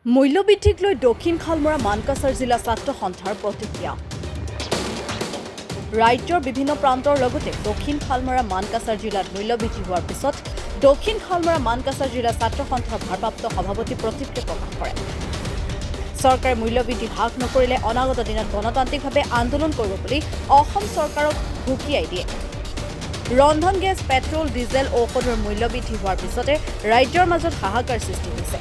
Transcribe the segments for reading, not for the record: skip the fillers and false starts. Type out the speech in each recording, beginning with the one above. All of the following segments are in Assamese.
মূল্যবৃদ্ধিক লৈ দক্ষিণ খালমৰা মানকাছাৰ জিলা ছাত্ৰ সন্থাৰ প্ৰতিক্ৰিয়া। ৰাজ্যৰ বিভিন্ন প্ৰান্তৰ লগতে দক্ষিণ খালমৰা মানকাছাৰ জিলাত মূল্যবৃদ্ধি হোৱাৰ পিছত দক্ষিণ খালমৰা মানকাছাৰ জিলা ছাত্ৰ সন্থাৰ ভাৰপ্ৰাপ্ত সভাপতি প্ৰতিক্ৰিয়া প্ৰকাশ কৰে। চৰকাৰে মূল্যবৃদ্ধি হ্ৰাস নকৰিলে অনাগত দিনত গণতান্ত্ৰিকভাৱে আন্দোলন কৰিব বুলি অসম চৰকাৰক হুকিয়াই দিয়ে। ৰন্ধন গেছ, পেট্ৰল, ডিজেল, ঔষধৰ মূল্যবৃদ্ধি হোৱাৰ পিছতে ৰাজ্যৰ মাজত হাহাকাৰ সৃষ্টি হৈছে।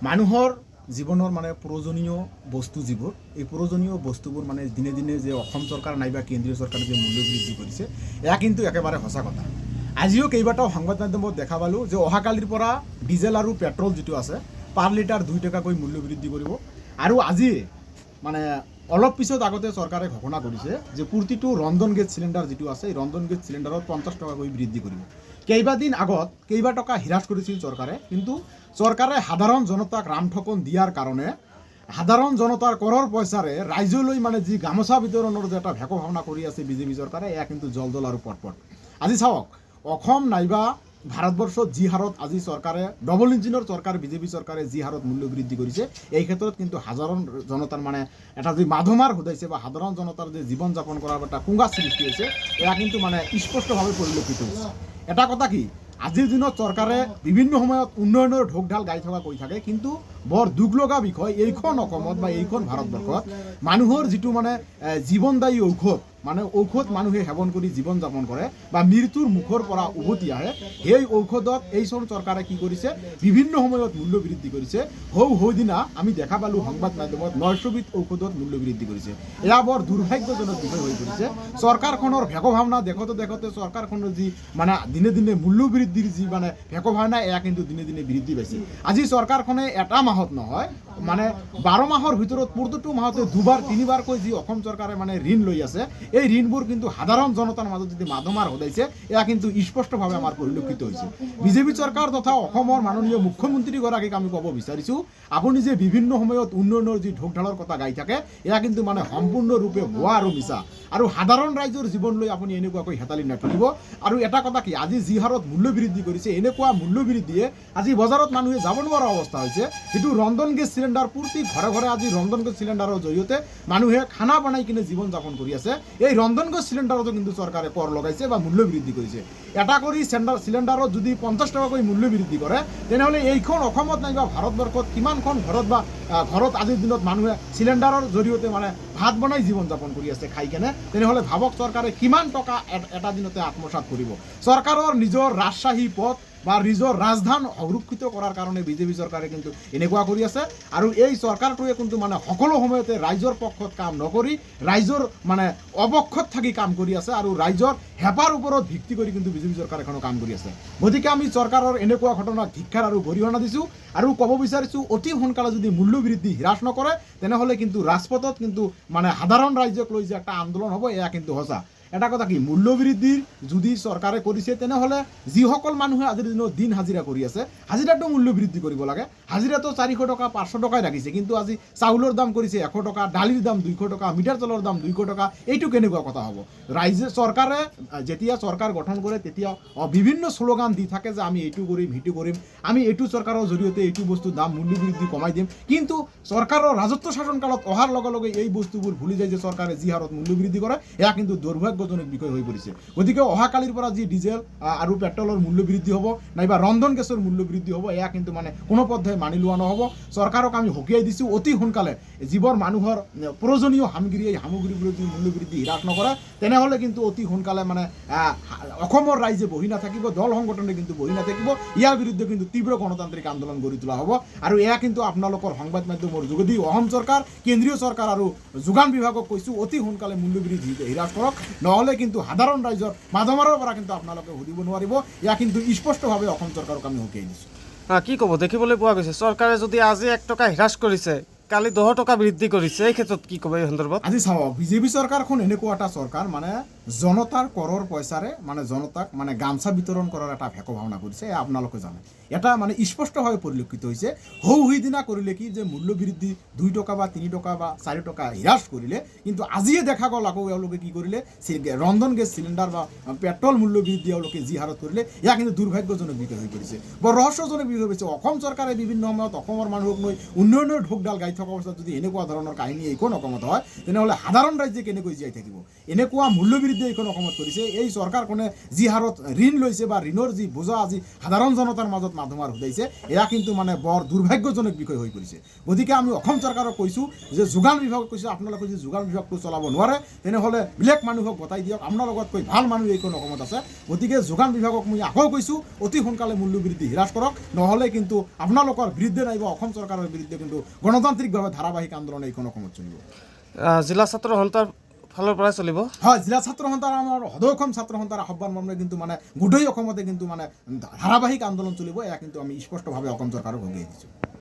মানুহৰ জীৱনৰ প্ৰয়োজনীয় বস্তু যিবোৰ এই প্ৰয়োজনীয় বস্তুবোৰ দিনে দিনে যে অসম চৰকাৰ নাইবা কেন্দ্ৰীয় চৰকাৰে যে মূল্য বৃদ্ধি কৰিছে এয়া কিন্তু একেবাৰে সঁচা কথা। আজিও কেইবাটাও সংবাদ মাধ্যমত দেখা পালোঁ যে অহাকালিৰ পৰা ডিজেল আৰু পেট্ৰল যিটো আছে পাৰ লিটাৰ 2 টকাকৈ মূল্য বৃদ্ধি কৰিব। আৰু আজি অলপ পিছত আগতে চৰকাৰে ঘোষণা কৰিছে যে প্ৰতিটো ৰন্ধন গেছ চিলিণ্ডাৰ যিটো আছে এই ৰন্ধন গেছ চিলিণ্ডাৰত 50 টকাকৈ বৃদ্ধি কৰিব। কেইবাদিন আগত কেইবা টকা হ্ৰাস কৰিছিল চৰকাৰে, কিন্তু চৰকাৰে সাধাৰণ জনতাক ৰামঠকন দিয়াৰ কাৰণে সাধাৰণ জনতাৰ কৰৰ পইচাৰে ৰাইজলৈ যি গামোচা বিতৰণৰ যে এটা ভেকো ভাওনা কৰি আছে বিজেপি চৰকাৰে, এয়া কিন্তু জল জল আৰু পটপট। আজি চাওক, অসম নাইবা ভাৰতবৰ্ষত যি হাৰত আজি চৰকাৰে ডবল ইঞ্জিনৰ চৰকাৰ বিজেপি চৰকাৰে যি হাৰত মূল্য বৃদ্ধি কৰিছে, এই ক্ষেত্ৰত কিন্তু সাধাৰণ জনতাৰ এটা যি মাধমাৰ সদাইছে বা সাধাৰণ জনতাৰ যে জীৱন যাপন কৰাৰ এটা কুংগা সৃষ্টি হৈছে, এয়া কিন্তু স্পষ্টভাৱে পৰিলক্ষিত হৈছে। এটা কথা কি, আজিৰ দিনত চৰকাৰে বিভিন্ন সময়ত উন্নয়নৰ ঢোকঢাল গাই থকা কৈ থাকে, কিন্তু বৰ দুখ লগা বিষয় এইখন অসমত বা এইখন ভাৰতবৰ্ষত মানুহৰ যিটো জীৱনদায়ী ঔষধ মানুহে সেৱন কৰি জীৱন যাপন কৰে বা মৃত্যুৰ মুখৰ পৰা উভতি আহে, সেই ঔষধত এইখন চৰকাৰে কি কৰিছে, বিভিন্ন সময়ত মূল্য বৃদ্ধি কৰিছে। সৌদিনা আমি দেখা পালোঁ সংবাদ মাধ্যমত 900বিধ ঔষধত মূল্য বৃদ্ধি কৰিছে। এয়া বৰ দুৰ্ভাগ্যজনক বিষয় হৈ পৰিছে। চৰকাৰখনৰ ভেকো ভাওনা দেখোঁতে দেখোঁতে চৰকাৰখনৰ যি দিনে দিনে মূল্য বৃদ্ধিৰ যি ভেকো ভাওনা, এয়া কিন্তু দিনে দিনে বৃদ্ধি পাইছে। আজি চৰকাৰখনে এটা মাহত নহয় 12 মাহৰ ভিতৰত প্ৰতিটো মাহতে 2-3বাৰকৈ যি অসম চৰকাৰে ঋণ লৈ আছে, এই ঋণবোৰ কিন্তু সাধাৰণ জনতাৰ মাজত যদি মাধমাৰ সদাইছে, এয়া কিন্তু স্পষ্টভাৱে আমাৰ পৰিলক্ষিত হৈছে। বিজেপি চৰকাৰ তথা অসমৰ মাননীয় মুখ্যমন্ত্ৰীগৰাকীক আমি ক'ব বিচাৰিছোঁ, আপুনি যে বিভিন্ন সময়ত উন্নয়নৰ যি ঢোকঢালৰ কথা গাই থাকে, এয়া কিন্তু সম্পূৰ্ণৰূপে ভুৱা আৰু মিছা। আৰু সাধাৰণ ৰাইজৰ জীৱন লৈ আপুনি এনেকুৱাকৈ হেতালি নাথাকিব। আৰু এটা কথা কি, আজি যি হাৰত মূল্য বৃদ্ধি কৰিছে, এনেকুৱা মূল্য বৃদ্ধিয়ে আজি বজাৰত মানুহে যাব নোৱাৰা অৱস্থা হৈছে। যিটো ৰন্ধন গেছ চিলিণ্ডাৰ, প্ৰতি ঘৰে ঘৰে আজি ৰন্ধন গেছ চিলিণ্ডাৰৰ জৰিয়তে মানুহে খানা বনাই কিনে জীৱন যাপন কৰি আছে। এই ৰন্ধন গেছ চিলিণ্ডাৰতো কিন্তু চৰকাৰে কৰ লগাইছে বা মূল্য বৃদ্ধি কৰিছে। এটা কৰি চিলিণ্ডাৰত যদি 50 টকাকৈ মূল্য বৃদ্ধি কৰে, তেনেহ'লে এইখন অসমত নাইবা ভাৰতবৰ্ষত কিমানখন ঘৰত আজিৰ দিনত মানুহে চিলিণ্ডাৰৰ জৰিয়তে ভাত বনাই জীৱন যাপন কৰি আছে খাই কেনে। তেনেহ'লে ভাবক চৰকাৰে কিমান টকা এটা দিনতে আত্মসাৎ কৰিব। চৰকাৰৰ নিজৰ ৰাজশ্বাহী পথ বা নিজৰ ৰাজধান সুৰক্ষিত কৰাৰ কাৰণে বিজেপি চৰকাৰে কিন্তু এনেকুৱা কৰি আছে। আৰু এই চৰকাৰটোৱে কিন্তু সকলো সময়তে ৰাইজৰ পক্ষত কাম নকৰি ৰাইজৰ অপক্ষত থাকি কাম কৰি আছে, আৰু ৰাইজৰ হেঁপাৰ ওপৰত ভিত্তি কৰি কিন্তু বিজেপি চৰকাৰ এখনো কাম কৰি আছে। গতিকে আমি চৰকাৰৰ এনেকুৱা ঘটনাক ধিক্কাৰ আৰু গৰিহণা দিছোঁ, আৰু ক'ব বিচাৰিছোঁ অতি সোনকালে যদি মূল্য বৃদ্ধি হ্ৰাস নকৰে, তেনেহ'লে কিন্তু ৰাজপথত কিন্তু সাধাৰণ ৰাইজক লৈ যে একটা আন্দোলন হ'ব, এয়া কিন্তু সঁচা। এটা কথা কি, মূল্য বৃদ্ধিৰ যদি চৰকাৰে কৰিছে, তেনেহ'লে যিসকল মানুহে আজিৰ দিনত দিন হাজিৰা কৰি আছে, হাজিৰাটো মূল্য বৃদ্ধি কৰিব লাগে। হাজিৰাটো 400 টকা 500 টকাই ৰাখিছে, কিন্তু আজি চাউলৰ দাম কৰিছে 100 টকা, দালিৰ দাম 200 টকা, মিঠাৰ তেলৰ দাম 200 টকা। এইটো কেনেকুৱা কথা হ'ব? চৰকাৰে যেতিয়া চৰকাৰ গঠন কৰে, তেতিয়া বিভিন্ন শ্লোগান দি থাকে যে আমি এইটো কৰিম, সেইটো কৰিম, আমি এইটো চৰকাৰৰ জৰিয়তে এইটো বস্তুৰ দাম মূল্য বৃদ্ধি কমাই দিম। কিন্তু চৰকাৰৰ ৰাজত্ব শাসনকালত অহাৰ লগে লগে এই বস্তুবোৰ ভুলি যায় যে চৰকাৰে যি হাৰত মূল্য বৃদ্ধি কৰে, এয়া কিন্তু দুৰ্ভাগ্যজনক বিষয় হৈ পৰিছে। গতিকে অহাকালিৰ পৰা যি ডিজেল আৰু পেট্ৰলৰ মূল্য বৃদ্ধি হ'ব নাইবা ৰন্ধন গেছৰ মূল্য বৃদ্ধি হ'ব, এয়া কিন্তু কোনো পধ্যেই মানি লোৱা নহ'ব। চৰকাৰক আমি সকীয়াই দিছোঁ, অতি সোনকালে যিবোৰ মানুহৰ প্ৰয়োজনীয় সামগ্ৰী, এই সামগ্ৰীবোৰৰ যদি মূল্য বৃদ্ধি হ্ৰাস নকৰে, তেনেহ'লে কিন্তু অতি সোনকালে অসমৰ ৰাইজে বহি নাথাকিব, দল সংগঠনে কিন্তু বহি নাথাকিব। ইয়াৰ বিৰুদ্ধে কিন্তু তীব্ৰ গণতান্ত্ৰিক আন্দোলন গঢ়ি তোলা হ'ব। আৰু এয়া কিন্তু আপোনালোকৰ সংবাদ মাধ্যমৰ যোগেদি অসম চৰকাৰ, কেন্দ্ৰীয় চৰকাৰ আৰু যোগান বিভাগক কৈছোঁ, অতি সোনকালে মূল্য বৃদ্ধি হ্ৰাস কৰক, নহ'লে কিন্তু সাধাৰণ ৰাইজৰ মাধমাৰৰ পৰা কিন্তু আপোনালোকে সুধিব নোৱাৰিব। এয়া কিন্তু স্পষ্টভাৱে অসম চৰকাৰক আমি সকীয়াই দিছোঁ। কি ক'ব, দেখিবলৈ পোৱা গৈছে চৰকাৰে যদি আজি 1 টকা হ্ৰাস কৰিছে, কালি 10 টকা বৃদ্ধি কৰিছে, এই ক্ষেত্ৰত কি ক'ব এই সন্দৰ্ভত? আজি চাওক, বিজেপি চৰকাৰখন এনেকুৱা এটা চৰকাৰ জনতাৰ কৰৰ পইচাৰে মানে জনতাক মানে গামছা বিতৰণ কৰাৰ এটা ভেক ভাৱনা কৰিছে এয়া আপোনালোকে জানে এটা মানে স্পষ্টভাৱে পৰিলক্ষিত হৈছে হৌ সিদিনা কৰিলে কি যে মূল্যবৃদ্ধি 2 টকা বা 3 টকা বা 4 টকা হ্ৰাস কৰিলে কিন্তু আজিয়ে দেখা গ'ল আকৌ এওঁলোকে কি কৰিলে ৰন্ধন গেছ চিলিণ্ডাৰ বা পেট্ৰল মূল্যবৃদ্ধি এওঁলোকে যি হাৰত কৰিলে এয়া কিন্তু দুৰ্ভাগ্যজনক বিষয় হৈ পৰিছে বৰ ৰহস্যজনক বিষয় হৈছে অসম চৰকাৰে বিভিন্ন সময়ত অসমৰ মানুহক লৈ উন্নয়নৰ ঢোকডাল গাই থকা অৱস্থাত যদি এনেকুৱা ধৰণৰ কাহিনী এইখন অসমত হয় তেনেহ'লে সাধাৰণ ৰাজ্যে কেনেকৈ জীয়াই থাকিব এনেকুৱা মূল্যবৃদ্ধি এইখন অসমত কৰিছে এই চৰকাৰখনে যি হাৰত ঋণ লৈছে বা ঋণৰ যি বোজা আজি সাধাৰণ জনতাৰ মাজত মাধমাৰ সুধাইছে এয়া কিন্তু মানে বৰ দুৰ্ভাগ্যজনক বিষয় হৈ পৰিছে গতিকে আমি অসম চৰকাৰক কৈছোঁ যে যোগান বিভাগক কৈছোঁ আপোনালোকে যদি যোগান বিভাগটো চলাব নোৱাৰে তেনেহ'লে বেলেগ মানুহক গতাই দিয়ক আপোনাৰ লগতকৈ ভাল মানুহ এইখন অসমত আছে গতিকে যোগান বিভাগক মই আকৌ কৈছোঁ অতি সোনকালে মূল্যবৃদ্ধি হ্ৰাস কৰক নহ'লে কিন্তু আপোনালোকৰ বিৰুদ্ধে নাইবা অসম চৰকাৰৰ বিৰুদ্ধে কিন্তু গণতান্ত্ৰিকভাৱে ধাৰাবাহিক আন্দোলন এইখন অসমত চলিব জিলা ছাত্ৰ সন্থাৰ ফালৰ পৰাই চলিব হয় জিলা ছাত্ৰ সন্থাৰ আমাৰ সদৌ অসম ছাত্ৰ সন্থাৰ আহ্বান মৰ্মে কিন্তু মানে গোটেই অসমতে কিন্তু মানে ধাৰাবাহিক আন্দোলন চলিব এয়া কিন্তু আমি স্পষ্টভাৱে অসম চৰকাৰক উলিয়াই দিছোঁ